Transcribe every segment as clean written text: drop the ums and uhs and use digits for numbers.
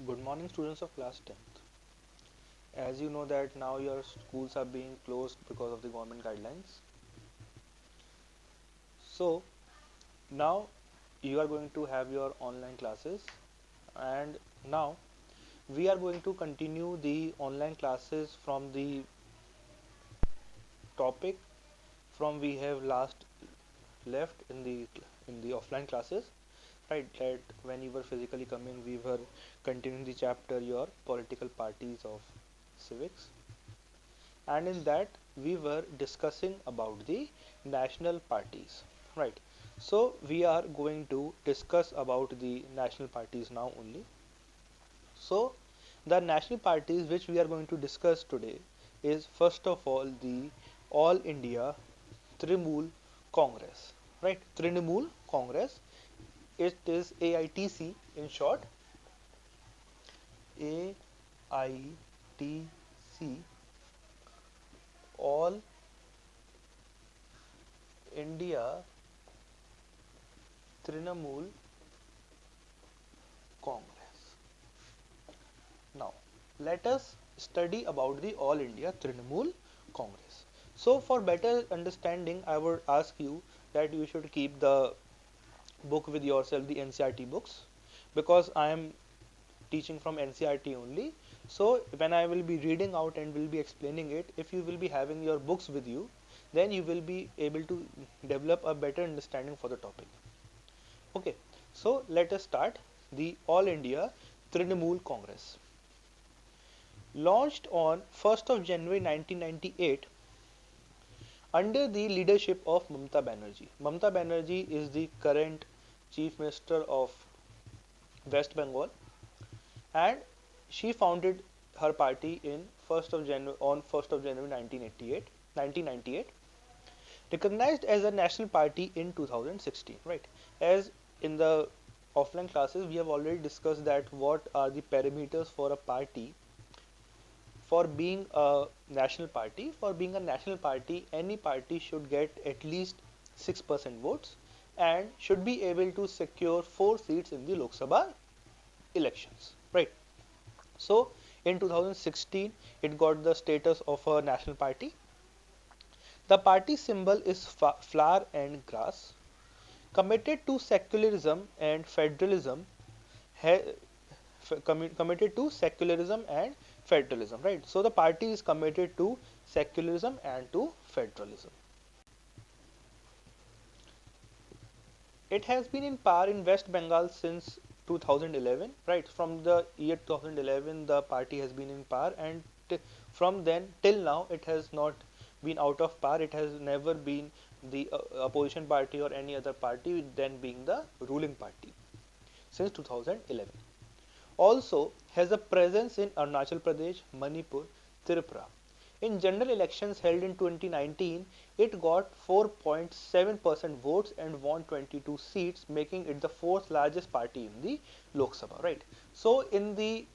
Good morning, students of class 10th. As you know that now your schools are being closed because of the government guidelines. So now you are going to have your online classes, and now we are going to continue the online classes from the topic from we have last left in the offline classes, right? That when you were physically coming, we were continuing the chapter your political parties of civics, and in that we were discussing about the national parties, right? So we are going to discuss about the national parties now only. So the national parties which we are going to discuss today is first of all the All India Trinamool Congress, right? Trinamool Congress, it is AITC in short. AITC, All India Trinamool Congress. Now, let us study about the All India Trinamool Congress. So, for better understanding, I would ask you that you should keep the book with yourself, the NCRT books, because I am teaching from NCRT only. So, when I will be reading out and will be explaining it, if you will be having your books with you, then you will be able to develop a better understanding for the topic. Okay, so let us start the All India Trinamool Congress. Launched on 1st of January 1998 under the leadership of Mamata Banerjee. Mamata Banerjee is the current Chief Minister of West Bengal, and she founded her party in 1st of January on 1st of January 1998, recognized as a national party in 2016, right? As in the offline classes we have already discussed that what are the parameters for a party for being a national party. For being a national party, any party should get at least 6% votes and should be able to secure 4 seats in the Lok Sabha elections, right? So in 2016 it got the status of a national party. The party symbol is flower and grass. Committed to secularism and federalism, committed to secularism and federalism, right? So the party is committed to secularism and to federalism. It has been in power in West Bengal since 2011, right? From the year 2011 the party has been in power, and from then till now it has not been out of power. It has never been the opposition party or any other party, then being the ruling party since 2011. Also has a presence in Arunachal Pradesh, Manipur, Tripura. In general elections held in 2019, it got 4.7% votes and won 22 seats, making it the fourth largest party in the Lok Sabha, right? So in the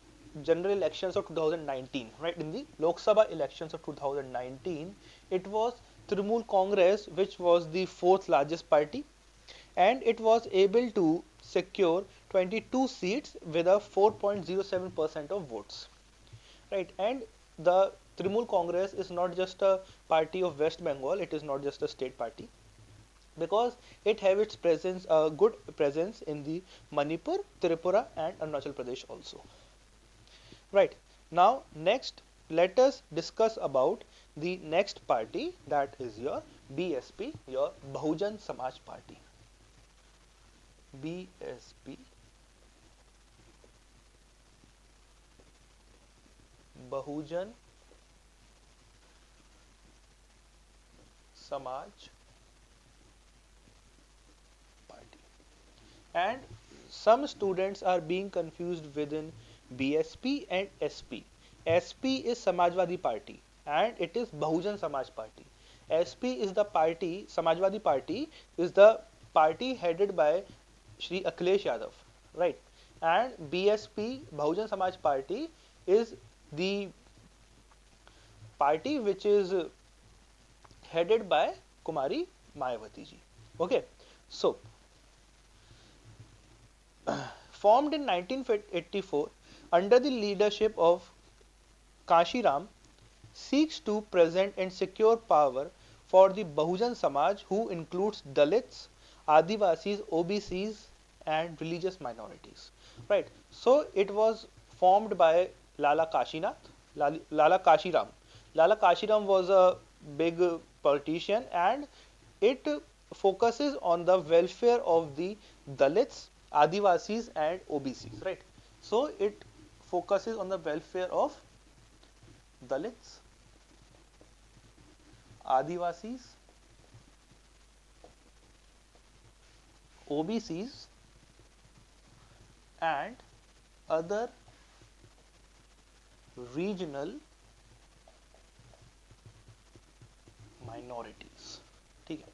general elections of 2019, right, in the Lok Sabha elections of 2019, it was Trinamool Congress which was the fourth largest party, and it was able to secure 22 seats with a 4.07% of votes, right? And the Trinamool Congress is not just a party of West Bengal, it is not just a state party, because it have its presence, a good presence in the Manipur, Tripura and Arunachal Pradesh also, right? Now next let us discuss about the next party, that is your BSP, your Bahujan Samaj Party. BSP, Bahujan Samaj Party. And some students are being confused within BSP and SP. SP is Samajwadi Party and it is Bahujan Samaj Party. SP is the party, Samajwadi Party is the party headed by Shri Akhilesh Yadav, right? And BSP, Bahujan Samaj Party, is the party which is headed by Kumari Mayawati ji. Okay, so formed in 1984, under the leadership of Kashiram, seeks to present and secure power for the Bahujan Samaj, who includes Dalits, Adivasis, OBCs and religious minorities. Right. So it was formed by Lala Kashinath, Lala Kashiram. Lala Kashiram was a big politician, and it focuses on the welfare of the Dalits, Adivasis and OBCs. Right. So it focuses on the welfare of Dalits, Adivasis, OBCs and other regional minorities. ठीक है.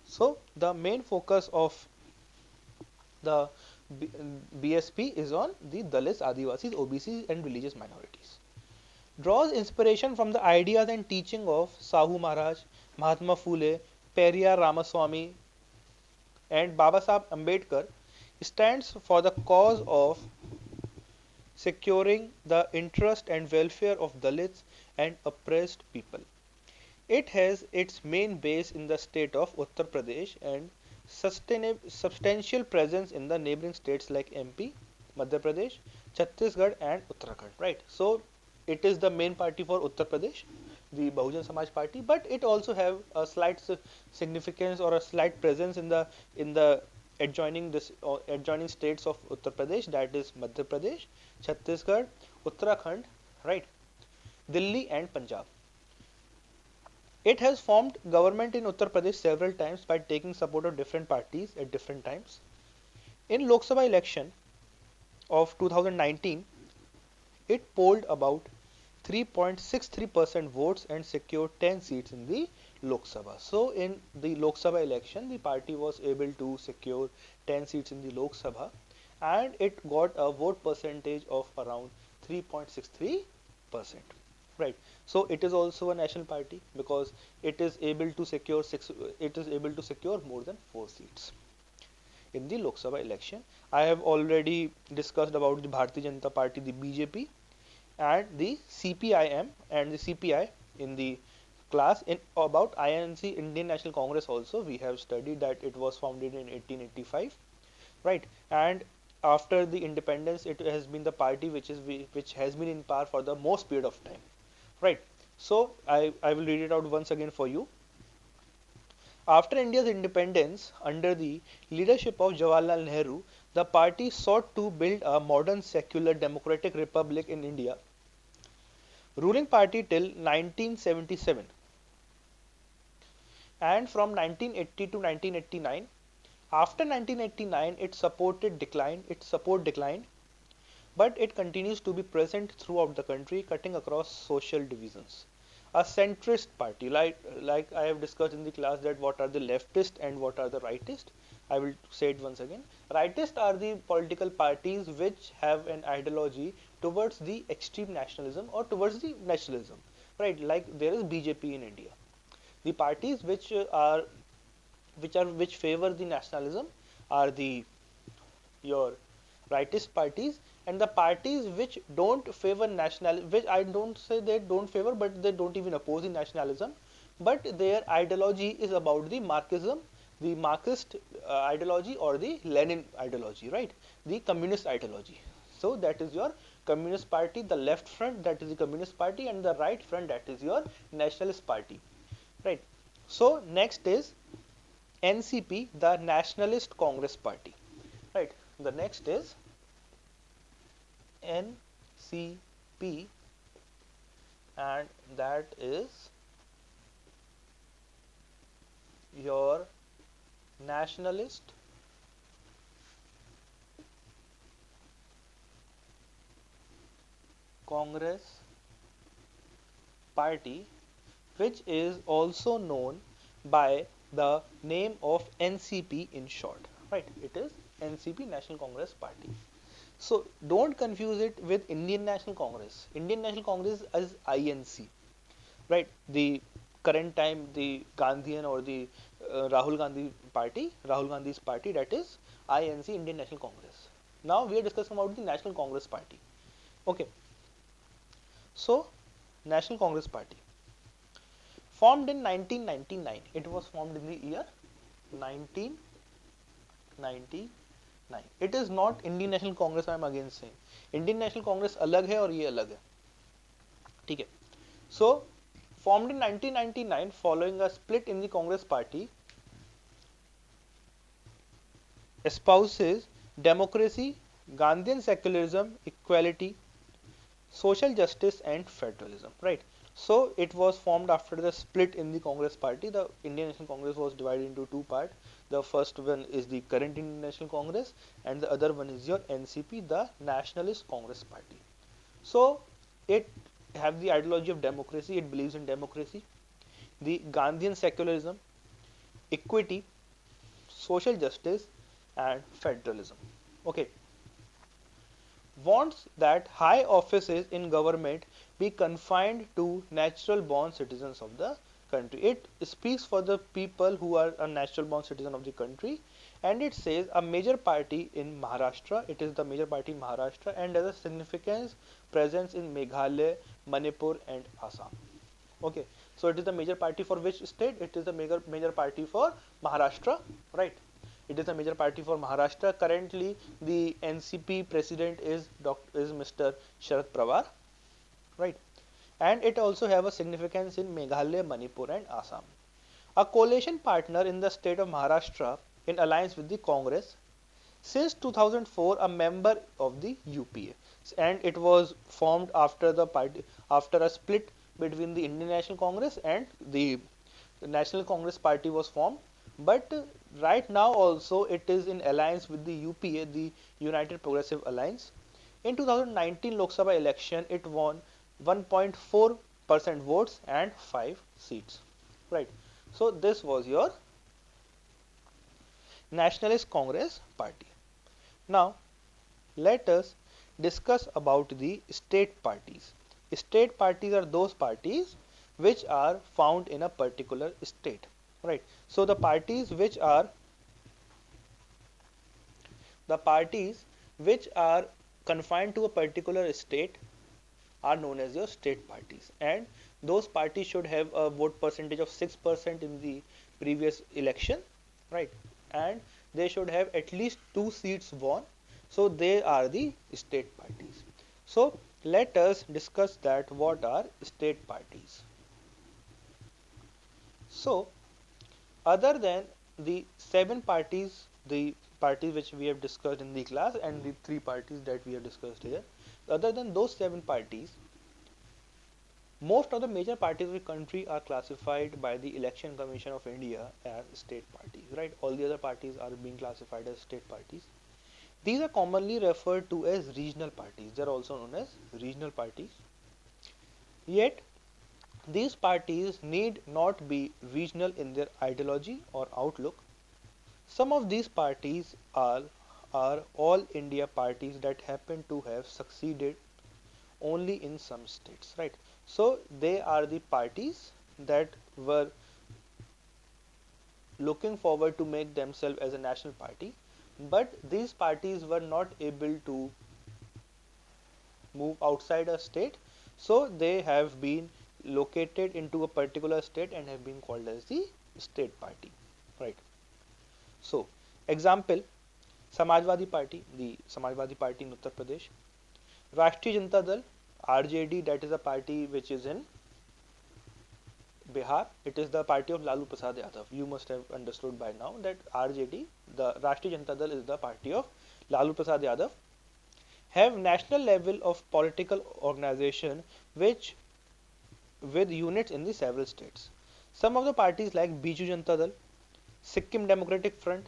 So the main focus of the BSP is on the Dalits, Adivasis, OBCs and religious minorities. Draws inspiration from the ideas and teaching of Sahu Maharaj, Mahatma Phule, Periyar Ramaswamy and Baba Sahib Ambedkar, stands for the cause of securing the interest and welfare of Dalits and oppressed people. It has its main base in the state of Uttar Pradesh and substantial presence in the neighboring states like MP, Madhya Pradesh, Chhattisgarh and Uttarakhand. Right. So it is the main party for Uttar Pradesh, the Bahujan Samaj Party, but it also have a slight significance or a slight presence in the adjoining states of Uttar Pradesh, that is Madhya Pradesh, Chhattisgarh, Uttarakhand, right, Delhi and Punjab. It has formed government in Uttar Pradesh several times by taking support of different parties at different times. In Lok Sabha election of 2019, it polled about 3.63% votes and secured 10 seats in the Lok Sabha. So in the Lok Sabha election, the party was able to secure 10 seats in the Lok Sabha, and it got a vote percentage of around 3.63%. Right. So it is also a national party because it is able to secure more than 4 seats in the Lok Sabha election. I have already discussed about the Bharatiya Janata Party, the BJP, and the CPIM and the CPI in the class. In about INC, Indian National Congress, also we have studied that it was founded in 1885, right? And after the independence, it has been the party which has been in power for the most period of time, right? So I will read it out once again for you. After India's independence, under the leadership of Jawaharlal Nehru, the party sought to build a modern secular democratic republic in India. Ruling party till 1977, and from 1980 to 1989. After 1989, its support declined, but it continues to be present throughout the country, cutting across social divisions. A centrist party, like I have discussed in the class, that what are the leftist and what are the rightist. I will say it once again. Rightist are the political parties which have an ideology towards the extreme nationalism or towards the nationalism, right? Like there is BJP in India. The parties which favor the nationalism are the your rightist parties, and the parties which don't favor national, which I don't say they don't favor, but they don't even oppose the nationalism, but their ideology is about the Marxism, the Marxist ideology, or the Lenin ideology, right? The communist ideology. So that is your communist party, the left front, that is the communist party, and the right front, that is your nationalist party, right? So next is NCP, the Nationalist Congress Party, right? The next is NCP, and that is your Nationalist Congress Party, which is also known by the name of NCP in short, right? It is NCP, National Congress Party. So don't confuse it with Indian National Congress. Indian National Congress is INC, right? The current time, the Gandhian or the Rahul Gandhi's party, that is INC, Indian National Congress. Now we are discussing about the National Congress Party. Okay, so National Congress Party formed in 1999. It was formed in the year 1999. It is not Indian National Congress. I am again saying Indian National Congress अलग है और ये अलग है. ठीक है. So formed in 1999 following a split in the Congress Party, espouses democracy, Gandhian secularism, equality, social justice and federalism, right? So it was formed after the split in the Congress Party. The Indian National Congress was divided into two parts. The first one is the current Indian National Congress and the other one is your NCP, the Nationalist Congress Party. So it have the ideology of democracy. It believes in democracy, the Gandhian secularism, equity, social justice and federalism. Okay. Wants that high offices in government be confined to natural born citizens of the country. It speaks for the people who are a natural born citizen of the country, and it says a major party in Maharashtra. It is the major party in Maharashtra and has a significant presence in Meghalaya, Manipur and Assam. Okay, so it is the major party for which state? It is the major party for Maharashtra, right? It is a major party for Maharashtra. Currently, the NCP president is Mr. Sharad Pawar, right? And it also have a significance in Meghalaya, Manipur, and Assam. A coalition partner in the state of Maharashtra in alliance with the Congress. Since 2004, a member of the UPA, and it was formed after the party after a split between the Indian National Congress and the National Congress Party was formed. But right now also it is in alliance with the UPA, the United Progressive Alliance. In 2019 Lok Sabha election, it won 1.4% votes and 5 seats. Right. So this was your Nationalist Congress Party. Now let us discuss about the state parties. State parties are those parties which are found in a particular state, right? So the parties which are confined to a particular state are known as your state parties, and those parties should have a vote percentage of 6% in the previous election, right? And they should have at least 2 seats won. So they are the state parties. So let us discuss that what are state parties. So other than the 7 parties, the parties which we have discussed in the class and the 3 parties that we have discussed here, other than those 7 parties, most of the major parties of the country are classified by the Election Commission of India as state parties, right? All the other parties are being classified as state parties. These are commonly referred to as regional parties. They are also known as regional parties. Yet, these parties need not be regional in their ideology or outlook. Some of these parties are all India parties that happen to have succeeded only in some states, right? So they are the parties that were looking forward to make themselves as a national party, but these parties were not able to move outside a state, so they have been located into a particular state and have been called as the state party, right? So example, Samajwadi Party, the Samajwadi Party in Uttar Pradesh, Rashtriya Janata Dal, RJD, that is a party which is in Bihar. It is the party of Lalu Prasad Yadav. You must have understood by now that RJD, the Rashtriya Janata Dal, is the party of Lalu Prasad Yadav. Have national level of political organization which with units in the several states. Some of the parties like Biju Janata Dal, Sikkim Democratic Front,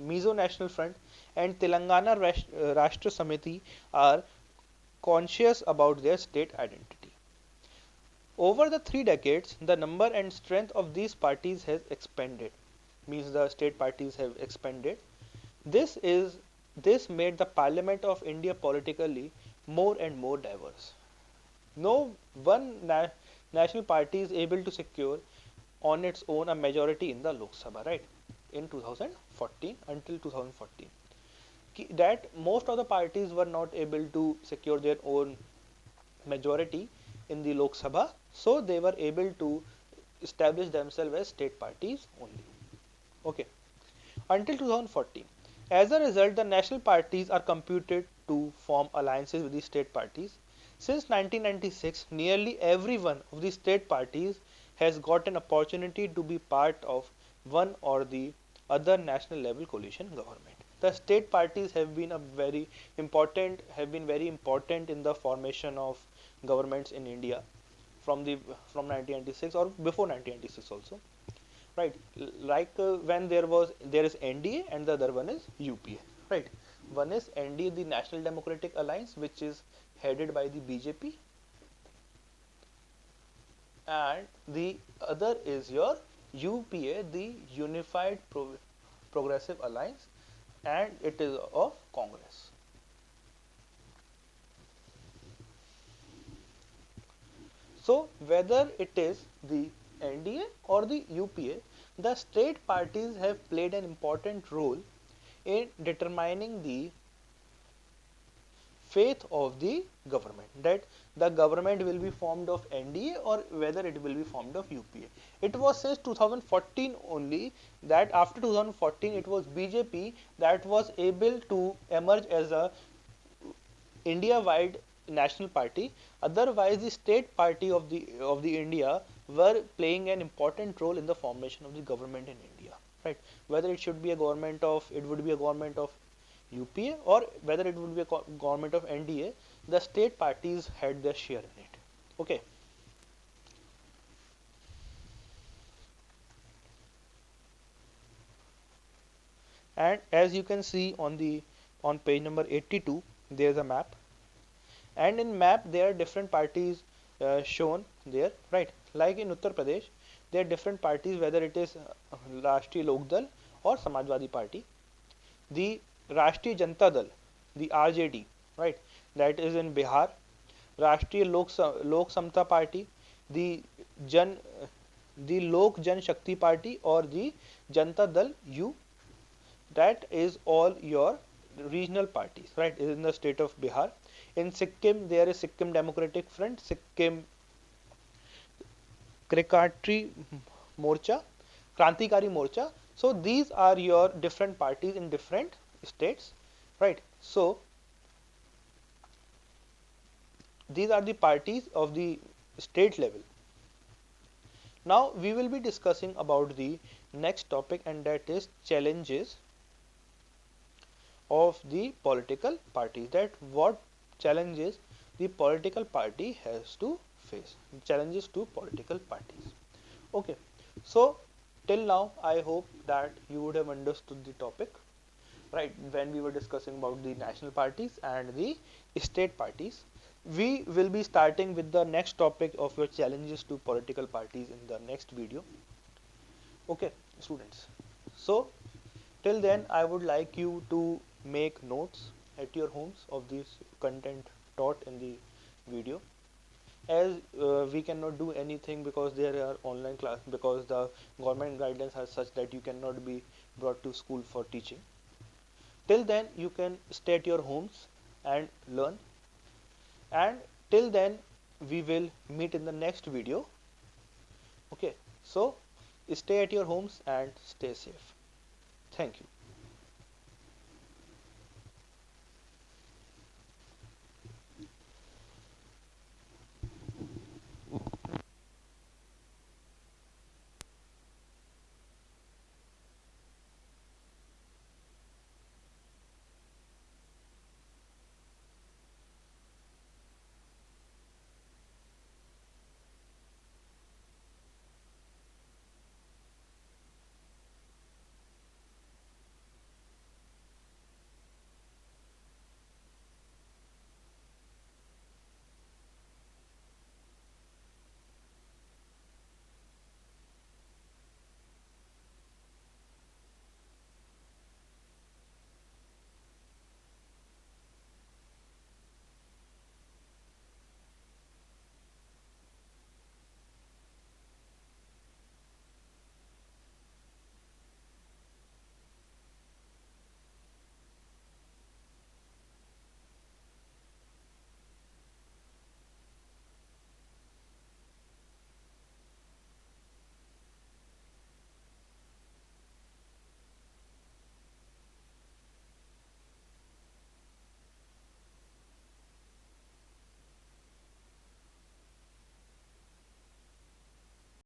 Mizo National Front and Telangana Rashtra Samiti are conscious about their state identity. Over the 3 decades, the number and strength of these parties has expanded, means the state parties have expanded. This made the Parliament of India politically more and more diverse. No one national party is able to secure on its own a majority in the Lok Sabha, right? In 2014 until 2014. That most of the parties were not able to secure their own majority in the Lok Sabha, so they were able to establish themselves as state parties only. Okay. Until 2014. As a result, the national parties are computed to form alliances with the state parties. Since 1996, nearly every one of the state parties has got an opportunity to be part of one or the other national level coalition government. The state parties have been very important in the formation of governments in India from 1996 or before 1996 also, right? Like when there is NDA and the other one is UPA, right? One is NDA, the National Democratic Alliance, which is headed by the BJP, and the other is your UPA, the Unified Progressive Alliance, and it is of Congress. So whether it is the NDA or the UPA, the state parties have played an important role in determining the faith of the government, that the government will be formed of NDA or whether it will be formed of UPA. It was since 2014 only that after 2014 it was BJP that was able to emerge as a India-wide national party. Otherwise, the state party of the India were playing an important role in the formation of the government in India. Right? Whether it should be a government of it would be a government of UPA or whether it would be a government of NDA, the state parties had their share in it. Okay. And as you can see on page number 82, there is a map, and in map there are different parties shown there, right? Like in Uttar Pradesh there are different parties, whether it is Rashtriya Lok Dal or Samajwadi Party. The Rashtriya Janata Dal, the RJD, right, that is in Bihar. Rashtriya Lok Samta Party, the Jan the Lok Jan Shakti Party or the Janata Dal U, that is all your regional parties, right, in the state of Bihar. In Sikkim there is Sikkim Democratic Front, Sikkim Krakatri Morcha, Krantikari Morcha. So these are your different parties in different states, right? So these are the parties of the state level. Now we will be discussing about the next topic, and that is challenges of the political parties, that what challenges the political party has to face, challenges to political parties. Okay, so till now I hope that you would have understood the topic, right? When we were discussing about the national parties and the state parties, we will be starting with the next topic of your challenges to political parties in the next video. Okay, students, so till then I would like you to make notes at your homes of this content taught in the video, as we cannot do anything because there are online class, because the government guidelines are such that you cannot be brought to school for teaching. Till then you can stay at your homes and learn, and till then we will meet in the next video. Okay, so stay at your homes and stay safe. Thank you.